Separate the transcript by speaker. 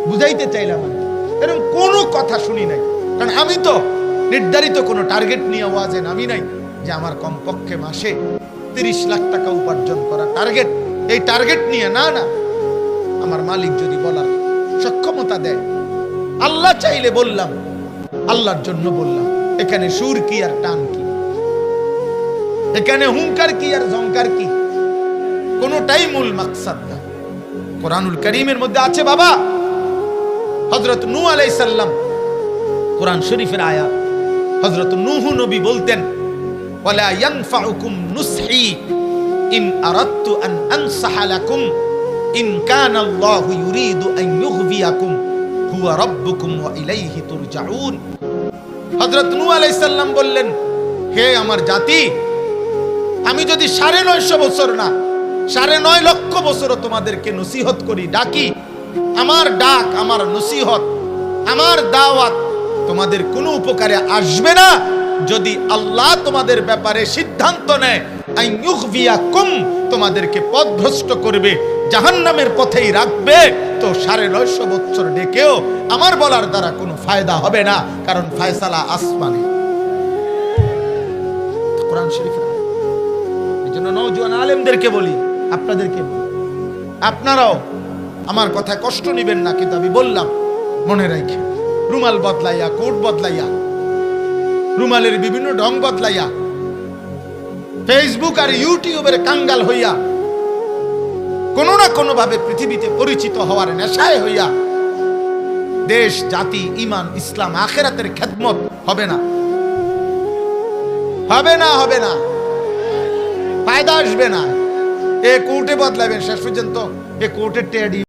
Speaker 1: বুঝাইতে চাইলাম আমি, এরকম কোনো কথা শুনি নাই। কারণ আমি তো নির্ধারিত কোনো টার্গেট নিয়ে ওয়াজে নামি নাই যে আমার কমপক্ষে মাসে 30 লাখ টাকা উপার্জন করা টার্গেট, এই টার্গেট নিয়ে না। না, আমার মালিক যদি বলার সক্ষমতা দেয়, আল্লাহ চাইলে বললাম, আল্লাহর জন্য বললাম। এখানে সুর কি আর টান কি, এখানে হুঙ্কার কি আর জঙ্কার কি, কোনটাই মূল মাকসাদ না। কোরআনুল কারীমের মধ্যে আছে বাবা, হযরত নূহ আলাইহিস সালাম, কোরআন শরীফের আয়াত, হযরত নূহ নবী বলতেন, ওয়ালা ইয়ানফাউকুম নুসহি ইন আরাদতু আন আনসাহা লাকুম ইন কানা আল্লাহু ইউরিদু আন ইউগবিয়াকুম হুয়া রাব্বুকুম ওয়া ইলাইহি তুরজাউন। হযরত নূহ আলাইহিস সালাম বললেন, হে আমার জাতি, আমি যদি 950 বছর না 9.5 লক্ষ বছরও তোমাদেরকে নসিহত করি, ডাকি, আমার ডাক, আমার নসিহত, আমার দাওয়াত তোমাদের কোনো উপকারে আসবে না যদি আল্লাহ তোমাদের ব্যাপারে সিদ্ধান্ত নেয় আইয়ুগবিয়াকুম, তোমাদেরকে পথভ্রষ্ট করবে, জাহান্নামের পথেই রাখবে, তো 950 বছর ডেকেও আমার বলার দ্বারা কোনো ফায়দা হবে না, কারণ ফয়সালা আসমানে। কোরআন শরীফের এজন্য নওজোয়ান আলেমদেরকে বলি, আপনাদেরকে বলি, আপনারাও আমার কথা কষ্ট নেবেন না, কিন্তু আমি বললাম মনে রাখেন, রুমাল বদলাইয়া, কোট বদলাইয়া, রুমালের বিভিন্ন ঢং বদলাইয়া, ফেসবুক আর ইউটিউবের কাঙ্গাল হইয়া, কোন না কোনো ভাবে পৃথিবীতে পরিচিত হওয়ার নেশায় হইয়া দেশ, জাতি, ঈমান, ইসলাম, আখিরাতের খেদমত হবে না, হবে না, হবে না, ফায়দা আসবে না। এ কোর্টে বদলাবেন, শেষ পর্যন্ত এ কোর্টের টেডি